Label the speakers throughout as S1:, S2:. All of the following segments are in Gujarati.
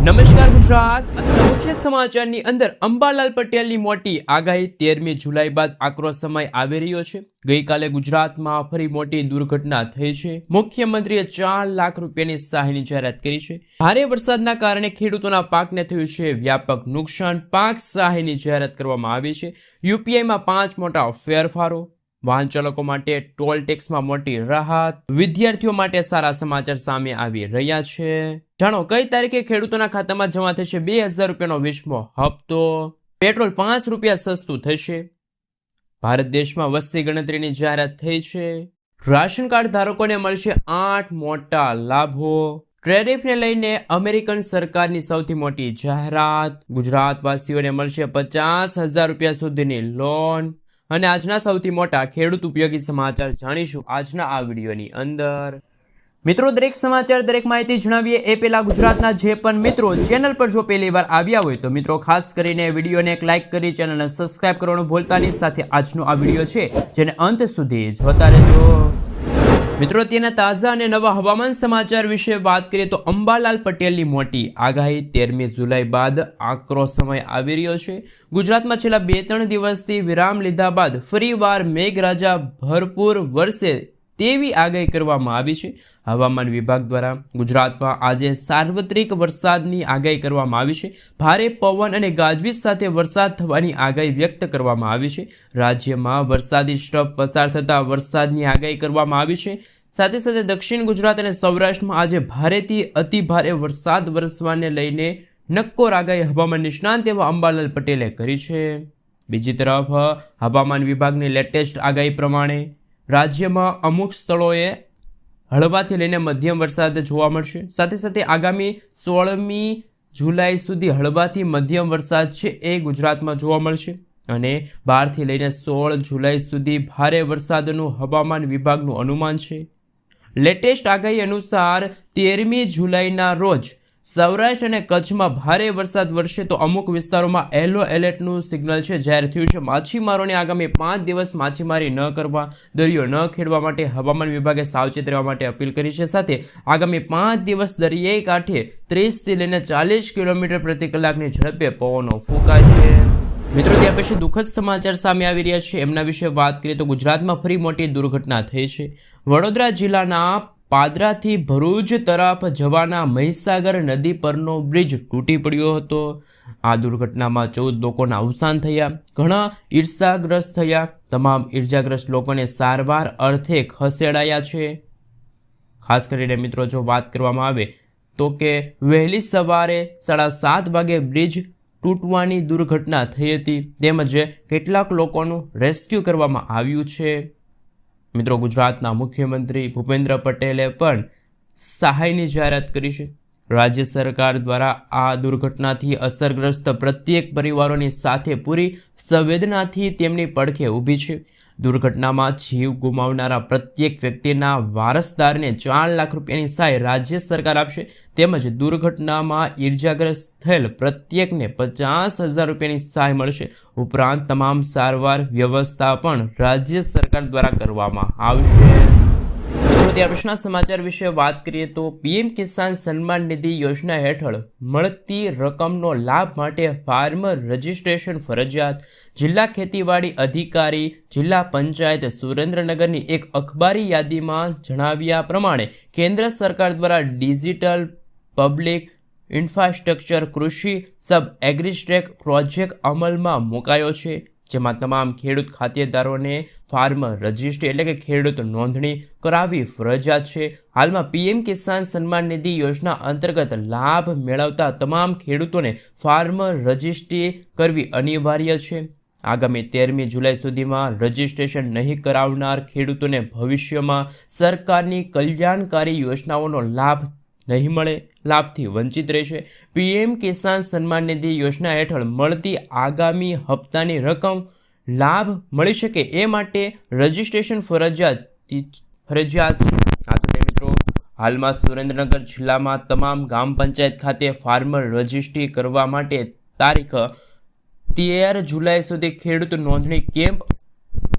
S1: નમસ્કાર ગુજરાત મુખ્ય સમાચારની અંદર અંબાલાલ પટેલની મોટી આગાહી 13મી જુલાઈ બાદ આકરો સમય આવી રહ્યો છે। ગઈકાલે ગુજરાતમાં ફરી મોટી દુર્ઘટના થઈ છે। મુખ્યમંત્રીએ 4 લાખ રૂપિયાની સહાયની જાહેરાત કરી છે। ભારે વરસાદના કારણે ખેડૂતોના પાકને થયું છે વ્યાપક નુકસાન। પાક સહાયની જાહેરાત કરવામાં આવી છે। યુપીઆઈમાં 5 મોટા ફેરફારો। વાહન ચાલકો માટે ટોલ ટેક્સમાં મોટી રાહત। વિદ્યાર્થીઓ માટે સારા સમાચાર સામે આવી રહ્યા છે। જાણો કઈ તારીખે ખેડૂતોના ખાતામાં જમા થશે 2000 રૂપિયાનો 20મો હપ્તો। પેટ્રોલ 5 રૂપિયા સસ્તું થશે। ભારત દેશમાં વસ્તી ગણતરીની જાહેરાત થઈ છે। રાશન કાર્ડ ધારકોને મળશે 8 મોટા લાભો। ટેરિફને લઈને અમેરિકન સરકારની સૌથી મોટી જાહેરાત। ગુજરાતવાસીઓને મળશે 50,000 રૂપિયા સુધીની લોન। અને આજના સૌથી મોટા ખેડૂત ઉપયોગી સમાચાર જાણીશું આજના આ વિડીયોની અંદર। મિત્રો, દરેક સમાચાર દરેક માહિતી જણાવીએ એ પહેલા ગુજરાતના જે પણ મિત્રો ચેનલ પર જો પહેલી વાર આવ્યા હોય તો મિત્રો ખાસ કરીને વિડીયોને એક લાઇક કરી ચેનલને સબસ્ક્રાઇબ કરવાનું ભૂલતા નહીં। સાથે આજનો આ વિડીયો છે જેને અંત સુધી જોતા રહેજો। મિત્રો, તેના તાજા અને નવા હવામાન સમાચાર વિશે વાત કરીએ તો અંબાલાલ પટેલની મોટી આગાહી 13મી જુલાઈ બાદ આકરો સમય આવી રહ્યો છે। ગુજરાતમાં છેલ્લા 2-3 દિવસથી વિરામ લીધા બાદ ફરીવાર મેઘરાજા ભરપૂર વરસે તેવી આગાહી કરવામાં આવી છે। હવામાન વિભાગ દ્વારા ગુજરાતમાં આજે સાર્વત્રિક વરસાદની આગાહી કરવામાં આવી છે। ભારે પવન અને ગાજવીજ સાથે વરસાદ થવાની આગાહી વ્યક્ત કરવામાં આવી છે। રાજ્યમાં વરસાદી સ્ટ્રપ પસાર થતા વરસાદની આગાહી કરવામાં આવી છે। સાથે સાથે દક્ષિણ ગુજરાત અને સૌરાષ્ટ્રમાં આજે ભારેથી અતિ ભારે વરસાદ વરસવાને લઈને નક્કોર આગાહી હવામાન નિષ્ણાંત એવા અંબાલાલ પટેલે કરી છે। બીજી તરફ હવામાન વિભાગની લેટેસ્ટ આગાહી પ્રમાણે રાજ્યમાં અમુક સ્થળોએ હળવાથી લઈને મધ્યમ વરસાદ જોવા મળશે। સાથે સાથે આગામી 16મી જુલાઈ સુધી હળવાથી મધ્યમ વરસાદ છે એ ગુજરાતમાં જોવા મળશે અને 12થી લઈને 16 જુલાઈ સુધી ભારે વરસાદનું હવામાન વિભાગનું અનુમાન છે। લેટેસ્ટ આગાહી અનુસાર 13મી જુલાઈના રોજ સૌરાષ્ટ્ર અને કચ્છમાં ભારે વરસાદ વરસે તો અમુક વિસ્તારોમાં યલો એલર્ટનું સિગ્નલ છે જાહેર થયું છે। માછીમારોને આગામી 5 દિવસ માછીમારી ન કરવા, દરિયો ન ખેડવા માટે હવામાન વિભાગે સાવચેત રહેવા માટે અપીલ કરી છે। સાથે આગામી 5 દિવસ દરિયાઈ કાંઠે 30થી લઈને 40 કિલોમીટર પ્રતિ કલાકની ઝડપે પવનો ફૂંકાશે। મિત્રો, ત્યાર પછી દુઃખદ સમાચાર સામે આવી રહ્યા છે। એમના વિશે વાત કરીએ તો ગુજરાતમાં ફરી મોટી દુર્ઘટના થઈ છે। વડોદરા જિલ્લાના પાદરાથી ભરૂચ તરફ જવાના મહીસાગર નદી પરનો બ્રિજ તૂટી પડ્યો હતો। આ દુર્ઘટનામાં 14 લોકોના અવસાન થયા, ઘણા ઈજાગ્રસ્ત થયા। તમામ ઈજાગ્રસ્ત લોકોને સારવાર અર્થે ખસેડાયા છે। ખાસ કરીને મિત્રો જો વાત કરવામાં આવે તો કે વહેલી સવારે 7:30 વાગે બ્રિજ તૂટવાની દુર્ઘટના થઈ હતી તેમજ કેટલાક લોકોનું રેસ્ક્યુ કરવામાં આવ્યું છે। મિત્રો, ગુજરાતના મુખ્યમંત્રી ભૂપેન્દ્ર પટેલે પણ સહાયની જાહેરાત કરી છે। રાજ્ય સરકાર દ્વારા આ દુર્ઘટનાથી અસરગ્રસ્ત પ્રત્યેક પરિવારોની સાથે પૂરી સંવેદનાથી તેમની પડખે ઊભી છે। દુર્ઘટનામાં જીવ ગુમાવનારા પ્રત્યેક વ્યક્તિના વારસદારને 4 લાખ રૂપિયાની સહાય રાજ્ય સરકાર આપશે તેમજ દુર્ઘટનામાં ઈજાગ્રસ્ત થયેલ પ્રત્યેકને 50,000 રૂપિયાની સહાય મળશે। ઉપરાંત તમામ સારવાર વ્યવસ્થા પણ રાજ્ય સરકાર દ્વારા કરવામાં આવશે। ત્યાર પછીના સમાચાર વિશે વાત કરીએ તો પીએમ કિસાન સન્માન નિધિ યોજના હેઠળ મળતી રકમનો લાભ માટે ફાર્મર રજિસ્ટ્રેશન ફરજિયાત। જિલ્લા ખેતીવાડી અધિકારી જિલ્લા પંચાયત સુરેન્દ્રનગરની એક અખબારી યાદીમાં જણાવ્યા પ્રમાણે કેન્દ્ર સરકાર દ્વારા ડિજિટલ પબ્લિક ઇન્ફ્રાસ્ટ્રક્ચર કૃષિ સબ એગ્રીસ્ટેક પ્રોજેક્ટ અમલમાં મુકાયો છે, જેમાં તમામ ખેડૂત ખાતેદારોને ફાર્મર રજિસ્ટ્રી એટલે કે ખેડૂત નોંધણી કરાવવી ફરજિયાત છે। હાલમાં પીએમ કિસાન સન્માન નિધિ યોજના અંતર્ગત લાભ મેળવતા તમામ ખેડૂતોને ફાર્મર રજિસ્ટ્રી કરવી અનિવાર્ય છે। આગામી 13મી જુલાઈ સુધીમાં રજિસ્ટ્રેશન નહીં કરાવનાર ખેડૂતોને ભવિષ્યમાં સરકારની કલ્યાણકારી યોજનાઓનો લાભ નહીં મળે, લાભથી વંચિત રહેશે। પીએમ કિસાન સન્માન નિધિ યોજના હેઠળ મળતી આગામી હપ્તાની રકમ લાભ મળી શકે એ માટે રજિસ્ટ્રેશન ફરજિયાત છે। આ સાથે મિત્રો હાલમાં સુરેન્દ્રનગર જિલ્લામાં તમામ ગ્રામ પંચાયત ખાતે ફાર્મર રજિસ્ટ્રી કરવા માટે તારીખ 13 જુલાઈ સુધી ખેડૂત નોંધણી કેમ્પ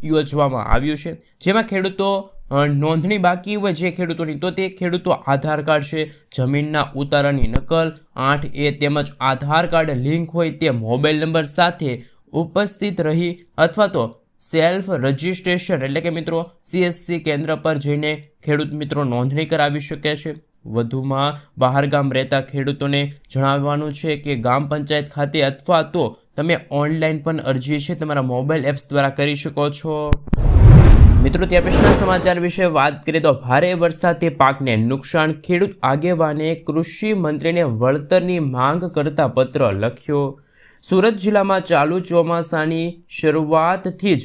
S1: યોજવામાં આવ્યું છે, જેમાં ખેડૂતો નોંધણી બાકી હોય જે ખેડૂતોની, તો તે ખેડૂતો આધાર કાર્ડ છે, જમીનના ઉતારાની નકલ, 8A તેમજ આધાર કાર્ડ લિંક હોય તે મોબાઈલ નંબર સાથે ઉપસ્થિત રહી અથવા તો સેલ્ફ રજિસ્ટ્રેશન એટલે કે મિત્રો CSC કેન્દ્ર પર જઈને ખેડૂત મિત્રો નોંધણી કરાવી શકે છે. વધુમાં બહારગામ રહેતા ખેડૂતોને જણાવવાનું છે કે ગ્રામ પંચાયત ખાતે અથવા તો તમે ઓનલાઈન પણ અરજી છે તમારા મોબાઈલ એપ્સ દ્વારા કરી શકો છો. મિત્રો ત્યાર પછીના સમાચાર વિશે વાત કરીએ તો ભારે વરસાદથી પાકને નુકસાન, ખેડૂત આગેવાને કૃષિ મંત્રીને વળતરની માંગ કરતા પત્ર લખ્યો. સુરત જિલ્લામાં ચાલુ ચોમાસાની શરૂઆતથી જ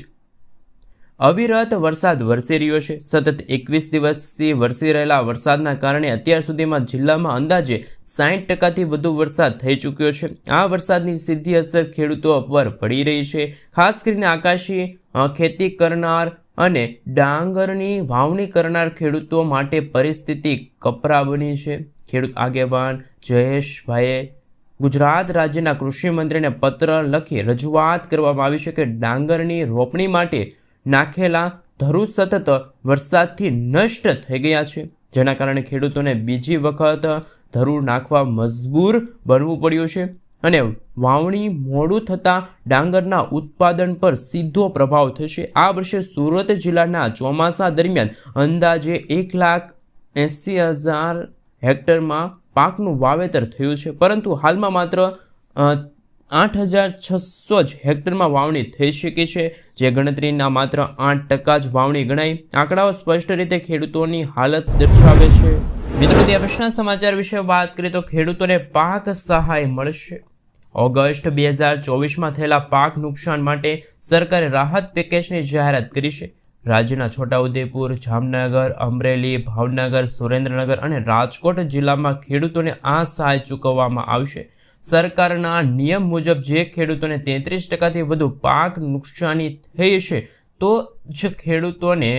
S1: અવિરત વરસાદ વરસી રહ્યો છે. સતત 21 દિવસથી વરસી રહેલા વરસાદના કારણે અત્યાર સુધીમાં જિલ્લામાં અંદાજે 60%થી વધુ વરસાદ થઈ ચૂક્યો છે. આ વરસાદની સીધી અસર ખેડૂતો પર પડી રહી છે. ખાસ કરીને આકાશી ખેતી કરનાર અને ડાંગરની વાવણી કરનાર ખેડૂતો માટે પરિસ્થિતિ કપરા બની છે. ખેડૂત આગેવાન જયેશભાઈએ ગુજરાત રાજ્યના કૃષિ મંત્રીને પત્ર લખી રજૂઆત કરવામાં આવી છે કે ડાંગરની રોપણી માટે નાખેલા ધરું સતત વરસાદથી નષ્ટ થઈ ગયા છે, જેના કારણે ખેડૂતોને બીજી વખત ધરું નાખવા મજબૂર બનવું પડ્યું છે અને વાવણી મોડું થતાં ડાંગરના ઉત્પાદન પર સીધો પ્રભાવ થશે. આ વર્ષે સુરત જિલ્લાના ચોમાસા દરમિયાન અંદાજે 1,80,000 હેક્ટરમાં પાકનું વાવેતર થયું છે, પરંતુ હાલમાં માત્ર 8,600 જ હેક્ટરમાં વાવણી થઈ શકી છે, જે ગણતરીના માત્ર 8% જ વાવણી ગણાય. આંકડાઓ સ્પષ્ટ રીતે ખેડૂતોની હાલત દર્શાવે છે. મિત્રો ત્યાર પછીના સમાચાર વિશે વાત કરીએ તો ખેડૂતોને પાક સહાય મળશે. ઓગસ્ટ 2024માં થયેલા પાક નુકસાન માટે સરકારે રાહત પેકેજની જાહેરાત કરી છે. રાજ્યના છોટાઉદેપુર, જામનગર, અમરેલી, ભાવનગર, સુરેન્દ્રનગર અને રાજકોટ જિલ્લામાં ખેડૂતોને આ સહાય ચૂકવવામાં આવશે. સરકારના નિયમ મુજબ જે ખેડૂતોને 33%થી વધુ પાક નુકસાની થઈ છે તો જ ખેડૂતોને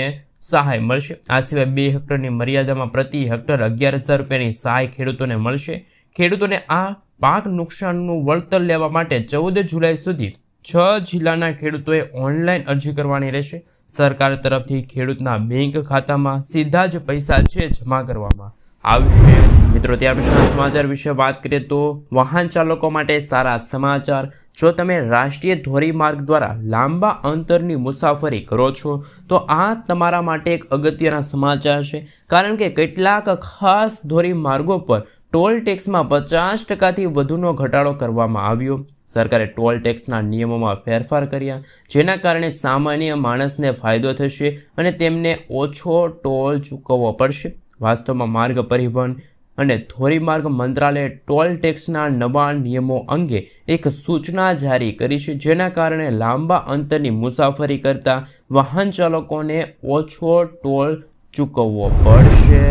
S1: સહાય મળશે. આ સિવાય 2 હેક્ટરની મર્યાદામાં પ્રતિ હેક્ટર 11,000 રૂપિયાની સહાય ખેડૂતોને મળશે. ખેડૂતોને આ પાક નુકસાનનું વળતર લેવા માટે 14 જુલાઈ સુધી 6 જિલ્લાના ખેડૂતોએ ઓનલાઈન અરજી કરવાની રહેશે. સરકાર તરફથી ખેડૂતના બેંક ખાતામાં સીધા જ પૈસા છે જમા કરવામાં આવશે. મિત્રો ત્યાર પછીના સમાચાર વિશે વાત કરીએ તો વાહન ચાલકો માટે સારા સમાચાર. જો તમે રાષ્ટ્રીય ધોરીમાર્ગ દ્વારા લાંબા અંતરની મુસાફરી કરો છો તો આ તમારા માટે એક અગત્યના સમાચાર છે, કારણ કે કેટલાક ખાસ ધોરીમાર્ગો પર ટોલ ટેક્સમાં 50%થી વધુનો ઘટાડો કરવામાં આવ્યો. સરકારે ટોલ ટેક્સના નિયમોમાં ફેરફાર કર્યા, જેના કારણે સામાન્ય માણસને ફાયદો થશે અને તેમને ઓછો ટોલ ચૂકવવો પડશે. વાસ્તવમાં માર્ગ પરિવહન અને ધોરીમાર્ગ મંત્રાલયે ટોલ ટેક્સના નવા નિયમો અંગે એક સૂચના જારી કરી છે, જેના કારણે લાંબા અંતરની મુસાફરી કરતા વાહન ચાલકોને ઓછો ટોલ ચૂકવવો પડશે.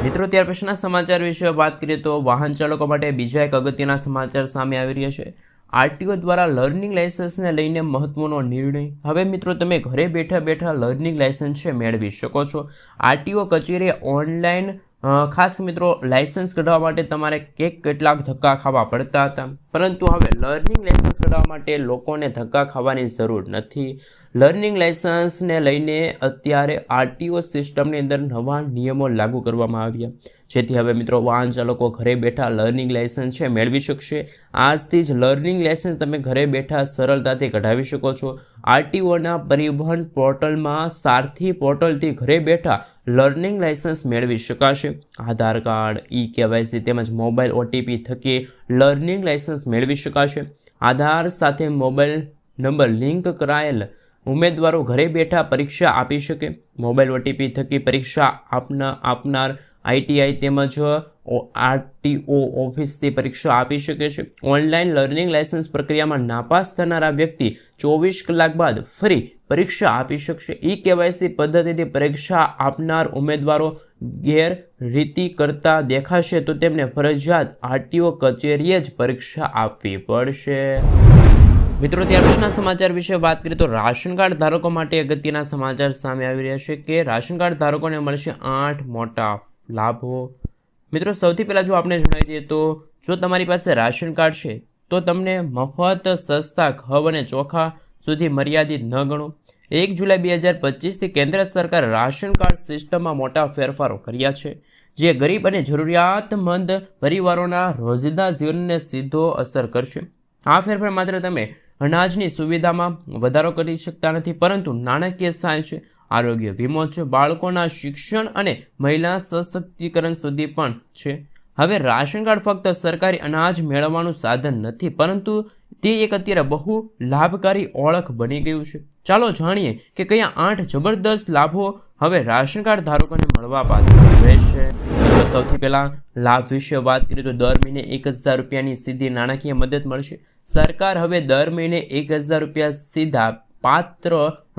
S1: મિત્રો ત્યાર પછીના સમાચાર વિશે વાત કરીએ તો વાહન ચાલકો માટે બીજા એક અગત્યના સમાચાર સામે આવી રહ્યા છે. RTO દ્વારા લર્નિંગ લાયસન્સને લઈને મહત્વનો નિર્ણય. હવે મિત્રો તમે ઘરે બેઠા બેઠા લર્નિંગ લાયસન્સ છે મેળવી શકો છો. RTO કચેરીએ ઓનલાઈન ખાસ મિત્રો લાયસન્સ કઢાવવા માટે તમારે કેટલાક ધક્કા ખાવા પડતા હતા, પરંતુ હવે લર્નિંગ લાયસન્સ કઢાવવા માટે લોકોને ધક્કા ખાવાની જરૂર નથી. લર્નિંગ લાયસન્સને લઈને અત્યારે RTO સિસ્ટમની અંદર નવા નિયમો લાગુ કરવામાં આવ્યા, જેથી હવે મિત્રો વાહન ચાલકો ઘરે બેઠા લર્નિંગ લાયસન્સ છે મેળવી શકશે. આજથી જ લર્નિંગ લાયસન્સ તમે ઘરે બેઠા સરળતાથી કઢાવી શકો છો. RTOના પરિવહન પોર્ટલમાં સારથી પોર્ટલથી ઘરે બેઠા લર્નિંગ લાયસન્સ મેળવી શકાશે. આધાર કાર્ડ, eKYC તેમજ મોબાઈલ OTP થકી લર્નિંગ લાયસન્સ મેળવી શકાશે. આધાર સાથે મોબાઈલ નંબર લિંક કરાયેલ ઉમેદવારો ઘરે બેઠા પરીક્ષા આપી શકે. મોબાઈલ OTP થકી પરીક્ષા આપનાર ITI તેમજ RTO ઓફિસથી પરીક્ષા આપી શકે છે. ઓનલાઈન લર્નિંગ લાયસન્સ પ્રક્રિયામાં નાપાસ થનારા વ્યક્તિ 24 કલાક બાદ ફરી પરીક્ષા આપી શકશે. eKYC પદ્ધતિથી પરીક્ષા આપનાર ઉમેદવારો ગેરરીતિ કરતા દેખાશે તો તેમને ફરજિયાત RTO કચેરીએ જ પરીક્ષા આપવી પડશે. મિત્રો ત્યાર પછીના સમાચાર વિશે વાત કરીએ તો રાશન કાર્ડ ધારકો માટે અગત્યના સમાચાર સામે આવી રહ્યા છે કે રાશન કાર્ડ ધારકોને મળશે 8 મોટા લાભો. મિત્રો સૌથી પહેલાં જો આપણે જણાવી દઈએ તો જો તમારી પાસે રાશન કાર્ડ છે તો તમને મફત સસ્તા ઘઉં અને ચોખા સુધી મર્યાદિત ન ગણો. 1 જુલાઈ 2025થી કેન્દ્ર સરકારે રાશન કાર્ડ સિસ્ટમમાં મોટા ફેરફારો કર્યા છે, જે ગરીબ અને જરૂરિયાતમંદ પરિવારોના રોજિંદા જીવનને સીધો અસર કરશે. આ ફેરફાર માત્ર તમે અનાજની સુવિધામાં વધારો કરી શકતા નથી, પરંતુ નાણાકીય સહાય છે, આરોગ્ય વીમો છે, બાળકોના શિક્ષણ અને મહિલા સશક્તિકરણ સુધી પણ છે. હવે રાશન કાર્ડ ફક્ત સરકારી અનાજ મેળવવાનું સાધન નથી, પરંતુ તે એક અત્યારે બહુ લાભકારી ઓળખ બની ગયું છે. ચાલો જાણીએ કે કયા 8 જબરદસ્ત લાભો હવે રાશન કાર્ડ ધારકોને મળવા પાત્ર રહેશે. સૌથી પહેલા લાભ વિશે વાત કરીએ તો દર મહિને 1000 રૂપિયાની સીધી નાણાકીય મદદ મળશે. સરકાર હવે દર મહિને 1000 રૂપિયા સીધા પાત્ર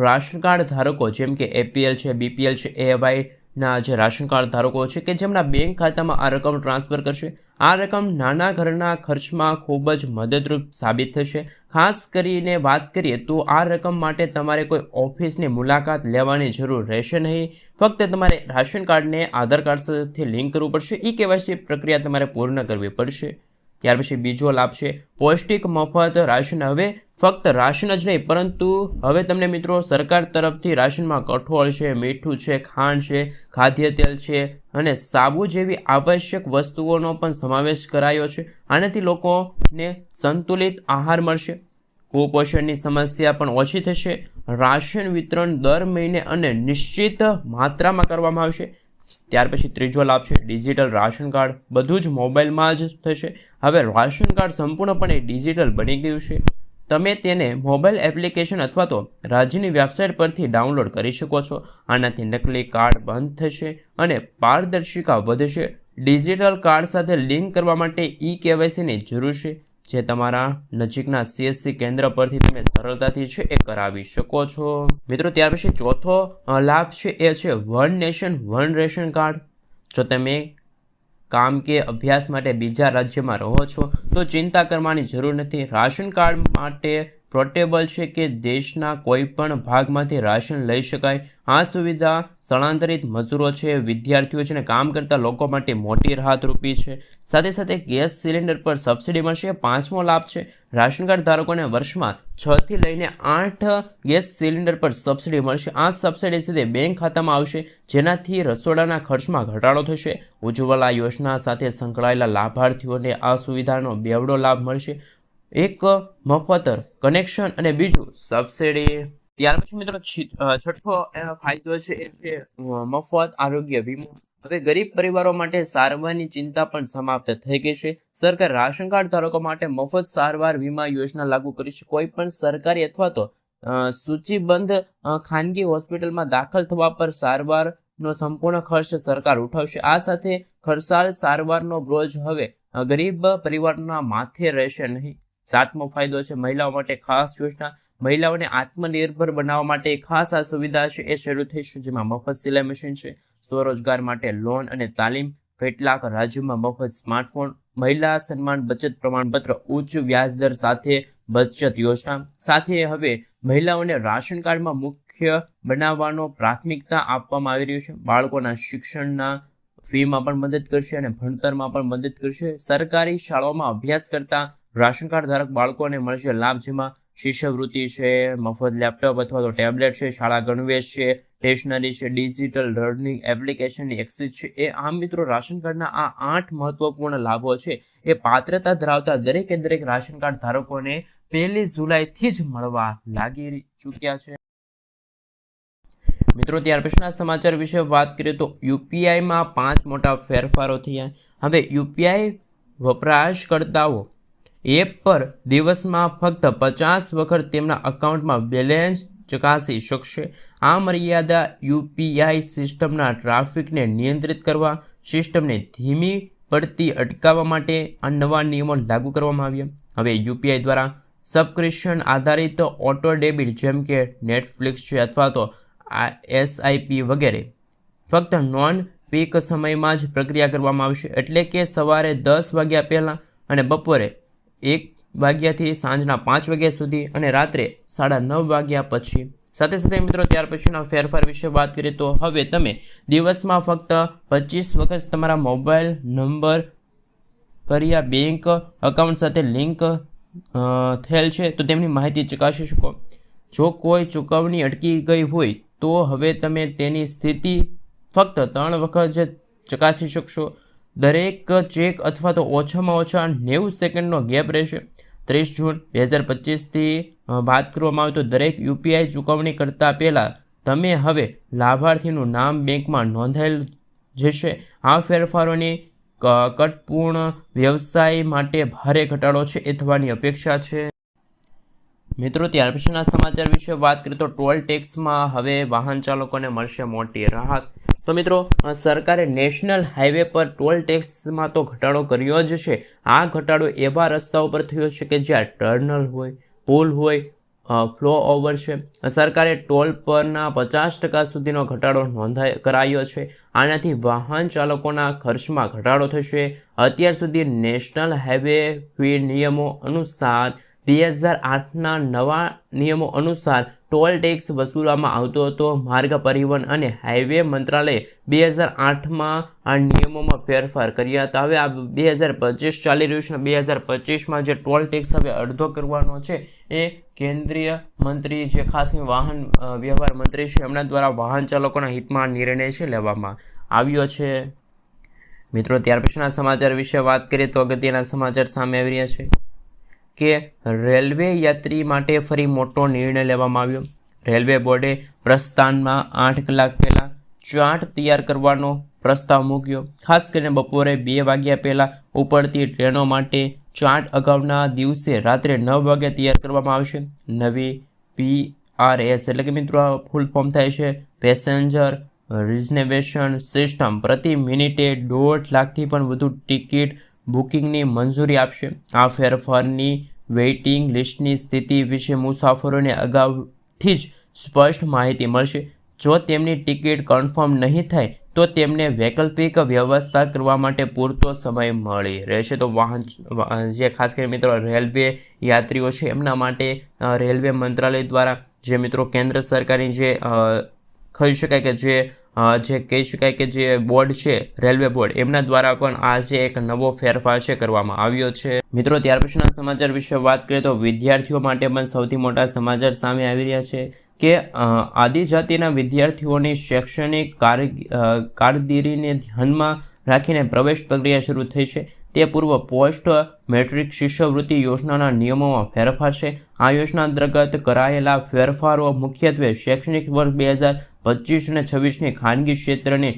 S1: રાશન કાર્ડ ધારકો જેમ કે APL છે, BPL છે, AY ના જે રાશન કાર્ડ ધારકો છે કે જેમના બેંક ખાતામાં આ રકમ ટ્રાન્સફર કરશે. આ રકમ નાના ઘરના ખર્ચમાં ખૂબ જ મદદરૂપ સાબિત થશે. ખાસ કરીને વાત કરીએ તો આ રકમ માટે તમારે કોઈ ઓફિસની મુલાકાત લેવાની જરૂર રહેશે નહીં. ફક્ત તમારે રાશન કાર્ડને આધાર કાર્ડ સાથે લિંક કરવું પડશે. KYC પ્રક્રિયા તમારે પૂર્ણ કરવી પડશે. ત્યાર પછી બીજો લાભ છે પૌષ્ટિક મફત રાશન. હવે ફક્ત રાશન જ નહીં, પરંતુ હવે તમને મિત્રો સરકાર તરફથી રાશનમાં કઠોળ છે, મીઠું છે, ખાંડ છે, ખાદ્ય તેલ છે અને સાબુ જેવી આવશ્યક વસ્તુઓનો પણ સમાવેશ કરાયો છે. આનાથી લોકોને સંતુલિત આહાર મળશે, કુપોષણની સમસ્યા પણ ઓછી થશે. રાશન વિતરણ દર મહિને અને નિશ્ચિત માત્રામાં કરવામાં આવશે. ત્યાર પછી ત્રીજો લાભ છે ડિજિટલ રાશન કાર્ડ. બધું જ મોબાઈલમાં જ થશે. હવે રાશન કાર્ડ સંપૂર્ણપણે ડિજિટલ બની ગયું છે. તમે તેને મોબાઈલ એપ્લિકેશન અથવા તો રાજ્યની વેબસાઇટ પરથી ડાઉનલોડ કરી શકો છો. આનાથી નકલી કાર્ડ બંધ થશે અને પારદર્શિતા વધશે. ડિજિટલ કાર્ડ સાથે લિંક કરવા માટે KYCની જરૂર છે, જે તમારા નજીકના CSC કેન્દ્ર પરથી તમે સરળતાથી છે એ કરાવી શકો છો. મિત્રો ત્યાર પછી ચોથો લાભ છે એ છે one nation one ration card. જો તમે કામ કે અભ્યાસ માટે બીજા રાજ્યમાં રહો છો તો ચિંતા કરવાની જરૂર નથી. રાશન કાર્ડ માટે પોર્ટેબલ છે કે દેશના કોઈ પણ ભાગમાંથી રાશન લઈ શકાય. આ સુવિધા સ્થળાંતરિત મજૂરો છે, વિદ્યાર્થીઓ છે અને કામ કરતા લોકો માટે મોટી રાહતરૂપી છે. સાથે સાથે ગેસ સિલિન્ડર પર સબસિડી મળશે. પાંચમો લાભ છે રાશન કાર્ડ ધારકોને વર્ષમાં 6 થી લઈને 8 ગેસ સિલિન્ડર પર સબસિડી મળશે. આ સબસિડી સીધે બેંક ખાતામાં આવશે, જેનાથી રસોડાના ખર્ચમાં ઘટાડો થશે. ઉજ્જવલા યોજના સાથે સંકળાયેલા લાભાર્થીઓને આ સુવિધાનો બેવડો લાભ મળશે. એક મફત કનેક્શન અને બીજું સબસિડી. ત્યાર પછી મિત્રો છઠ્ઠો ફાયદો છે એ છે મફત આરોગ્ય વીમો. હવે ગરીબ પરિવારો માટે સારવારની ચિંતા પણ સમાપ્ત થઈ ગઈ છે. સરકાર રાશન કાર્ડ ધારકો માટે મફત સારવાર વીમા યોજના લાગુ કરી છે. કોઈ પણ સરકારી અથવા તો સૂચિબદ્ધ ખાનગી હોસ્પિટલમાં દાખલ થવા પર સારવારનો સંપૂર્ણ ખર્ચ સરકાર ઉઠાવશે. આ સાથે ખર્ચાળ સારવારનો બોજ હવે ગરીબ પરિવારના માથે રહેશે નહીં. સાતમો ફાયદો છે મહિલાઓ માટે ખાસ યોજના. મહિલાઓને આત્મનિર્ભર બનાવવા માટે ખાસ આ સુવિધા છે એ શરૂ થઈ છે, જેમાં મફત સિલાઈ મશીન છે, સ્વરોજગાર માટે લોન અને તાલીમ, કેટલાક રાજ્યોમાં મફત સ્માર્ટફોન, મહિલા સન્માન બચત પ્રમાણપત્ર, ઉચ્ચ વ્યાજદર સાથે બચત યોજના. સાથે હવે મહિલાઓને રાશન કાર્ડમાં મુખ્ય બનાવવાનો પ્રાથમિકતા આપવામાં આવી રહ્યું છે. બાળકોના શિક્ષણના ફીમાં પણ મદદ કરશે અને ભણતરમાં પણ મદદ કરશે. સરકારી શાળાઓમાં અભ્યાસ કરતા રાશન કાર્ડ ધારક બાળકોને મળશે લાભ, જેમાં શિષ્યવૃત્તિ છે, મફત લેપટોપ અથવા તો ટેબ્લેટ છે, શાળા ગણવેશ છે, સ્ટેશનરી છે, ડિજિટલ લર્નિંગ એપ્લિકેશનની એક્સેસ છે. એ આમ મિત્રો રાશન કાર્ડના આ 8 મહત્વપૂર્ણ લાભો છે એ પાત્રતા ધરાવતા દરેકે દરેક રાશન કાર્ડ ધારકોને 1 જુલાઈથી જ મળવા લાગી ચૂક્યા છે. મિત્રો ત્યાર પછીના સમાચાર વિશે વાત કરીએ તો UPIમાં 5 મોટા ફેરફારો થયા. હવે UPI વપરાશકર્તાઓ એપ પર દિવસમાં ફક્ત 50 વખત તેમના એકાઉન્ટમાં બેલેન્સ ચકાસી શકશે. આ મર્યાદા UPI સિસ્ટમના ટ્રાફિકને નિયંત્રિત કરવા, સિસ્ટમને ધીમી પડતી અટકાવવા માટે આ નવા નિયમો લાગુ કરવામાં આવ્યા. હવે UPI દ્વારા સબસ્ક્રિપ્શન આધારિત ઓટો ડેબિટ જેમ કે નેટફ્લિક્સ છે અથવા તો SIP વગેરે ફક્ત નોન પીક સમયમાં જ પ્રક્રિયા કરવામાં આવશે. એટલે કે સવારે 10 વાગ્યા પહેલાં અને બપોરે 1 વાગ્યાથી સાંજના 5 વાગ્યા સુધી અને રાત્રે 9:30 વાગ્યા પછી. સાથે સાથે મિત્રો ત્યાર પછીના ફેરફાર વિશે વાત કરીએ તો હવે તમે દિવસમાં ફક્ત 25 વખત તમારા મોબાઈલ નંબર કર્યા બેંક એકાઉન્ટ સાથે લિંક થયેલ છે તો તેમની માહિતી ચકાસી શકો. જો કોઈ ચૂકવણી અટકી ગઈ હોય તો હવે તમે તેની સ્થિતિ ફક્ત 3 વખત જ ચકાસી શકશો. દરેક ચેક અથવા તો ઓછામાં ઓછા 90 સેકન્ડનો ગેપ રહેશે. 30 જૂન 2025થી વાત કરવામાં આવે તો દરેક યુપીઆઈ ચૂકવણી કરતાં પહેલાં તમે હવે લાભાર્થીનું નામ બેંકમાં નોંધાયેલ જશે. આ ફેરફારોની કટપૂર્ણ વ્યવસાય માટે ભારે ઘટાડો છે એ થવાની અપેક્ષા છે. મિત્રો, ત્યાર પછીના સમાચાર વિશે વાત કરીએ તો ટોલ ટેક્સમાં હવે વાહન ચાલકોને મળશે મોટી રાહત. તો મિત્રો, સરકારે નેશનલ હાઈવે પર ટોલ ટેક્સમાં તો ઘટાડો કર્યો જ છે. આ ઘટાડો એવા રસ્તાઓ પર થયો છે કે જ્યાં ટર્નલ હોય, પુલ હોય, ફ્લો ઓવર છે. સરકારે ટોલ પરના 50% સુધીનો ઘટાડો કરાયો છે. આનાથી વાહન ચાલકોના ખર્ચમાં ઘટાડો થશે. અત્યાર સુધી નેશનલ હાઈવે ફી નિયમો અનુસાર 2008ના નવા નિયમો અનુસાર ટોલ ટેક્સ વસૂલવામાં આવતો હતો. માર્ગ પરિવહન અને હાઈવે મંત્રાલયે 2008માં આ નિયમોમાં ફેરફાર કર્યા હતા. હવે આ 2025 ચાલી રહ્યું છે. 2025માં જે ટોલ ટેક્સ હવે અડધો કરવાનો છે એ કેન્દ્રીય મંત્રી જે ખાસ વાહન વ્યવહાર મંત્રી છે એમના દ્વારા વાહન ચાલકોના હિતમાં નિર્ણય છે લેવામાં આવ્યો છે. મિત્રો, ત્યાર પછીના સમાચાર વિશે વાત કરીએ તો અગત્યના સમાચાર સામે આવી રહ્યા છે કે રેલવે યાત્રી માટે ફરી મોટો નિર્ણય લેવામાં આવ્યો. રેલવે બોર્ડે પ્રસ્થાનમાં 8 કલાક પહેલાં ચાર્ટ તૈયાર કરવાનો પ્રસ્તાવ મૂક્યો. ખાસ કરીને બપોરે 2 વાગ્યા પહેલાં ઉપડતી ટ્રેનો માટે ચાર્ટ અગાઉના દિવસે રાત્રે 9 વાગે તૈયાર કરવામાં આવશે. નવી PRS એટલે કે મિત્રો ફૂલ ફોર્મ થાય છે પેસેન્જર રિઝર્વેશન સિસ્ટમ પ્રતિ મિનિટે 1.5 લાખથી પણ વધુ ટિકિટ બુકિંગની મંજૂરી આપશે. આ ફેરફારની વેઇટિંગ લિસ્ટની સ્થિતિ વિશે મુસાફરોને અગાઉથી જ સ્પષ્ટ માહિતી મળશે. જો તેમની ટિકિટ કન્ફર્મ નહીં થાય તો તેમને વૈકલ્પિક વ્યવસ્થા કરવા માટે પૂરતો સમય મળી રહેશે. તો વાહન જે ખાસ કરીને મિત્રો રેલવે યાત્રીઓ છે એમના માટે રેલવે મંત્રાલય દ્વારા જે મિત્રો કેન્દ્ર સરકારની જે કહી શકાય કે જે કહી શકાય કે જે બોર્ડ છે રેલવે બોર્ડ એમના દ્વારા પણ આજે એક નવો ફેરફાર છે કરવામાં આવ્યો છે. મિત્રો, ત્યાર પછીના સમાચાર વિશે વાત કરીએ તો વિદ્યાર્થીઓ માટે પણ સૌથી મોટા સમાચાર સામે આવી રહ્યા છે કે આદિજાતિના વિદ્યાર્થીઓની શૈક્ષણિક કારકિર્દીને ધ્યાનમાં રાખીને પ્રવેશ પ્રક્રિયા શરૂ થઈ છે. તે પૂર્વ પોસ્ટ મેટ્રિક શિષ્યવૃત્તિ યોજનાના નિયમોમાં ફેરફાર છે. આ યોજના અંતર્ગત કરાયેલા ફેરફારો મુખ્યત્વે શૈક્ષણિક વર્ષ 2025 અને 26ની ખાનગી ક્ષેત્રની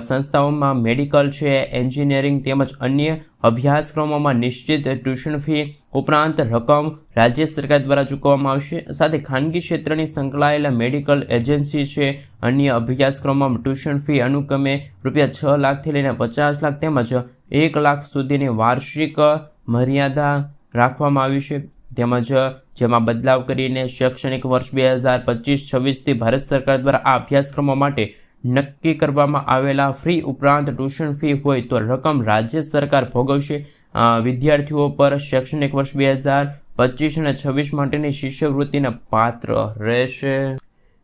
S1: સંસ્થાઓમાં મેડિકલ છે, એન્જિનિયરિંગ તેમજ અન્ય અભ્યાસક્રમોમાં નિશ્ચિત ટ્યુશન ફી ઉપરાંત રકમ રાજ્ય સરકાર દ્વારા ચૂકવવામાં આવશે. સાથે ખાનગી ક્ષેત્રની સંકળાયેલા મેડિકલ એજન્સી છે, અન્ય અભ્યાસક્રમોમાં ટ્યુશન ફી અનુક્રમે ₹6 લાખથી લઈને 50 લાખ તેમજ 1 લાખ સુધીની વાર્ષિક મર્યાદા રાખવામાં આવી છે. તેમજ જેમાં બદલાવ કરીને શૈક્ષણિક વર્ષ 2025-26થી ભારત સરકાર દ્વારા આ અભ્યાસક્રમો માટે નક્કી કરવામાં આવેલા ફી ઉપરાંત ટ્યુશન ફી હોય તો રકમ રાજ્ય સરકાર ભોગવશે. વિદ્યાર્થીઓ પર શૈક્ષણિક વર્ષ 2025 અને 26 માટેની શિષ્યવૃત્તિના પાત્ર રહેશે.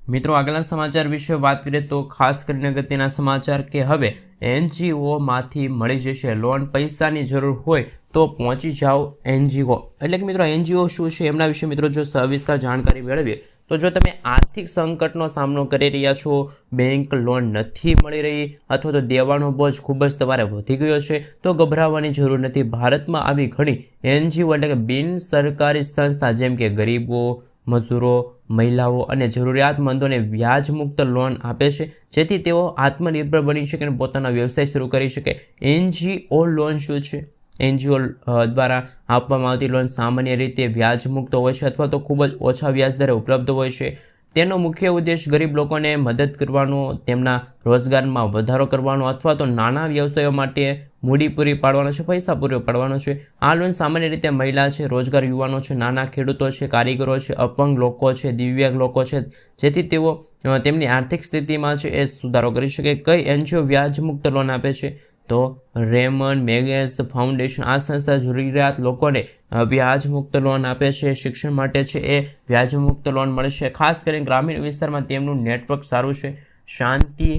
S1: મિત્રો, આગળના સમાચાર વિશે વાત કરીએ તો ખાસ કરીને અગત્યના સમાચાર કે હવે NGOમાંથી મળી જશે લોન. પૈસાની જરૂર હોય તો પહોંચી જાઓ NGO. એટલે કે મિત્રો NGO શું છે એમના વિશે મિત્રો જો સવિસ્તર જાણકારી મેળવીએ તો જો તમે આર્થિક સંકટનો સામનો કરી રહ્યા છો, બેંક લોન નથી મળી રહી અથવા તો દેવાનો બોજ ખૂબ જ તમારે વધી ગયો છે તો ગભરાવાની જરૂર નથી. ભારતમાં આવી ઘણી NGO એટલે કે બિન સરકારી સંસ્થા જેમ કે ગરીબો, મજૂરો, મહિલાઓ અને જરૂરિયાતમંદોને વ્યાજમુક્ત લોન આપે છે જેથી તેઓ આત્મનિર્ભર બની શકે અને પોતાનો વ્યવસાય શરૂ કરી શકે. NGO લોન શું છે? NGO દ્વારા આપવામાં આવતી લોન સામાન્ય રીતે વ્યાજમુક્ત હોય છે અથવા તો ખૂબ જ ઓછા વ્યાજદરે ઉપલબ્ધ હોય છે. તેનો મુખ્ય ઉદ્દેશ ગરીબ લોકોને મદદ કરવાનો, તેમના રોજગારમાં વધારો કરવાનો અથવા તો નાના વ્યવસાયો માટે મૂડી પૂરી પાડવાનો છે, પૈસા પૂરો પાડવાનો છે. આ લોન સામાન્ય રીતે મહિલા છે, રોજગાર યુવાનો છે, નાના ખેડૂતો છે, કારીગરો છે, અપંગ લોકો છે, દિવ્યાંગ લોકો છે જેથી તેઓ તેમની આર્થિક સ્થિતિમાં છે એ સુધારો કરી શકે. કઈ NGO વ્યાજમુક્ત લોન આપે છે? તો રેમન મેગેસ ફાઉન્ડેશન. આ સંસ્થા જરૂરિયાત લોકોને વ્યાજમુક્ત લોન આપે છે. શિક્ષણ માટે છે એ વ્યાજમુક્ત લોન મળે છે. ખાસ કરીને ગ્રામીણ વિસ્તારમાં તેમનું નેટવર્ક સારું છે. શાંતિ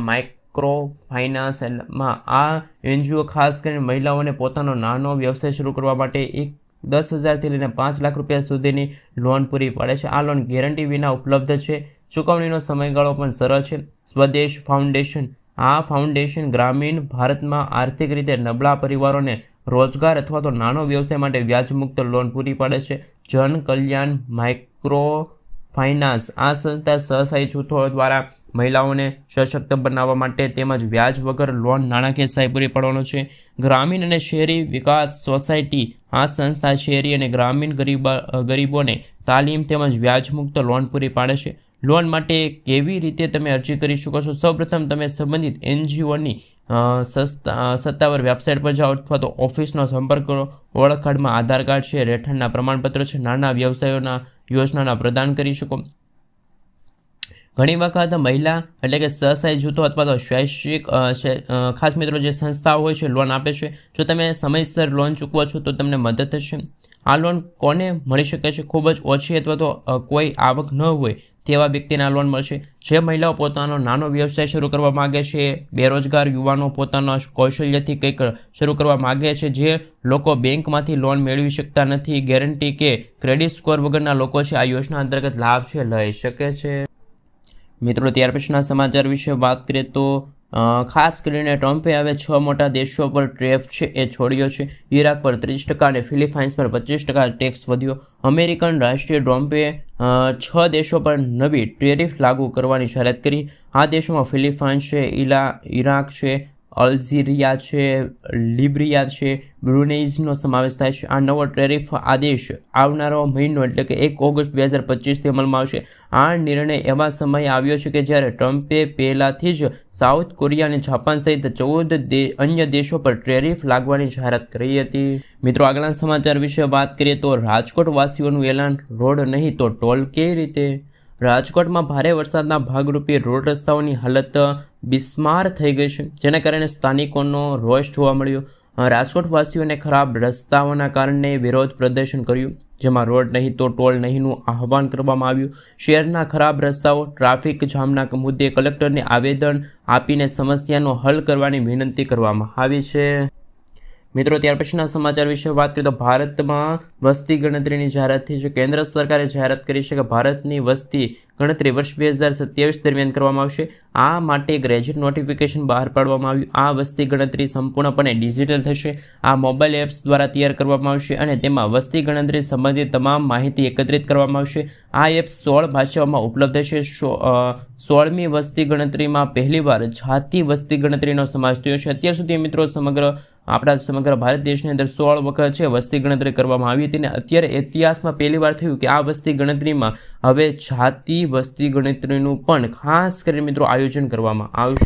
S1: માઇક્રો ફાઇનાન્સમાં આ NGO ખાસ કરીને મહિલાઓને પોતાનો નાનો વ્યવસાય શરૂ કરવા માટે 1 10,000થી લઈને 5 લાખ રૂપિયા સુધીની લોન પૂરી પાડે છે. આ લોન ગેરંટી વિના ઉપલબ્ધ છે. ચૂકવણીનો સમયગાળો પણ સરળ છે. સ્વદેશ ફાઉન્ડેશન. આ ફાઉન્ડેશન ગ્રામીણ ભારતમાં આર્થિક રીતે નબળા પરિવારોને રોજગાર અથવા તો નાનો વ્યવસાય માટે વ્યાજમુક્ત લોન પૂરી પાડે છે. જન કલ્યાણ માઇક્રો ફાઇનાન્સ. આ સંસ્થા સહસાયી જૂથો દ્વારા મહિલાઓને સશક્ત બનાવવા માટે તેમજ વ્યાજ વગર લોન નાણાકીય સહાય પૂરી પાડવાનો છે. ગ્રામીણ અને શહેરી વિકાસ સોસાયટી. આ સંસ્થા શહેરી અને ગ્રામીણ ગરીબોને તાલીમ તેમજ વ્યાજમુક્ત લોન પૂરી પાડે છે. લોન માટે કેવી રીતે તમે અરજી કરી શકો છો? સૌપ્રથમ તમે સંબંધિત NGOની સત્તાવાર વેબસાઇટ પર જાઓ અથવા તો ઓફિસનો સંપર્ક કરો. ઓળખ કાર્ડમાં આધાર કાર્ડ છે, રહેઠાણના પ્રમાણપત્ર છે. નાના વ્યવસાયોના યોજનાના પ્રદાન કરી શકો. ઘણી વખત મહિલા એટલે કે સહસાય જૂથો અથવા તો શૈક્ષિક ખાસ મિત્રો જે સંસ્થાઓ હોય છે લોન આપે છે. જો તમે સમયસર લોન ચૂકવો છો તો તમને મદદ થશે. આ લોન કોને મળી શકે છે? ખૂબ જ ઓછી અથવા તો કોઈ આવક ન હોય તેવા વ્યક્તિને આ લોન મળશે. જે મહિલાઓ પોતાનો નાનો વ્યવસાય શરૂ કરવા માગે છે, બેરોજગાર યુવાનો પોતાના કૌશલ્યથી કંઈક શરૂ કરવા માગે છે, જે લોકો બેંકમાંથી લોન મેળવી શકતા નથી, ગેરંટી કે ક્રેડિટ સ્કોર વગરના લોકો છે, આ યોજના અંતર્ગત લાભ છે લઈ શકે છે. મિત્રો ત્યાર પછીના સમાચાર વિશે વાત કરીએ તો ખાસ કરીને ટ્રમ્પે હવે 6 મોટા દેશો પર ટેરિફ છે એ છોડ્યો છે. ઈરાક પર 30% અને ફિલિપાઇન્સ પર 25% ટેક્સ વધ્યો. અમેરિકન રાષ્ટ્રીય ટ્રમ્પે 6 દેશો પર નવી ટેરિફ લાગુ કરવાની જાહેરાત કરી. આ દેશોમાં ફિલિપાઇન્સ છે, ઈરાક છે, અલ્જીરિયા છે, લિબિયા છે, બ્રુનેઇઝનો સમાવેશ થાય છે. આ નવો ટેરિફ આદેશ આવનારો મહિનો એટલે કે 1 ઓગસ્ટ 2025થી અમલમાં આવશે. આ નિર્ણય એવા સમયે આવ્યો છે કે જ્યારે ટ્રમ્પે પહેલાથી જ સાઉથ કોરિયા અને જાપાન સહિત 14 અન્ય દેશો પર ટેરિફ લાગવાની જાહેરાત કરી હતી. મિત્રો આગળના સમાચાર વિશે વાત કરીએ તો રાજકોટ વાસીઓનું એલાન, રોડ નહીં તો ટોલ કેવી રીતે? રાજકોટમાં ભારે વરસાદના ભાગરૂપે રોડ રસ્તાઓની હાલત બિસ્માર થઈ ગઈ છે, જેના કારણે સ્થાનિકોનો રોષ જોવા મળ્યો. રાજકોટવાસીઓને ખરાબ રસ્તાઓના કારણે વિરોધ પ્રદર્શન કર્યું, જેમાં રોડ નહીં તો ટોલ નહીંનું આહવાન કરવામાં આવ્યું. શહેરના ખરાબ રસ્તાઓ, ટ્રાફિક જામના મુદ્દે કલેક્ટરને આવેદન આપીને સમસ્યાનો હલ કરવાની વિનંતી કરવામાં આવી છે. મિત્રો ત્યાર પછીના સમાચાર વિશે વાત કરીએ તો ભારતમાં વસ્તી ગણતરીની જાહેરાત થઈ છે. કેન્દ્ર સરકારે જાહેરાત કરી છે કે ભારતની વસ્તી ગણતરી વર્ષ 2027 દરમિયાન કરવામાં આવશે. આ માટે ગ્રેજ્યુએટ નોટિફિકેશન બહાર પાડવામાં આવ્યું. આ વસ્તી ગણતરી સંપૂર્ણપણે ડિજિટલ થશે. આ મોબાઈલ એપ્સ દ્વારા તૈયાર કરવામાં આવશે અને તેમાં વસ્તી ગણતરી સંબંધિત તમામ માહિતી એકત્રિત કરવામાં આવશે. આ એપ્સ 16 ભાષાઓમાં ઉપલબ્ધ છે. 16મી વસ્તી ગણતરીમાં પહેલીવાર જાતિ વસ્તી ગણતરીનો સમાવેશ થયો છે. અત્યાર સુધી મિત્રો સમગ્ર ભારત દેશની અંદર 16 વખત છે વસ્તી ગણતરી કરવામાં આવી હતી અને અત્યારે ઇતિહાસમાં પહેલીવાર થયું કે આ વસ્તી ગણતરીમાં હવે જાતિ વસ્તી ગણતરીનું પણ ખાસ કરીને મિત્રો આયોજન કરવામાં આવશે.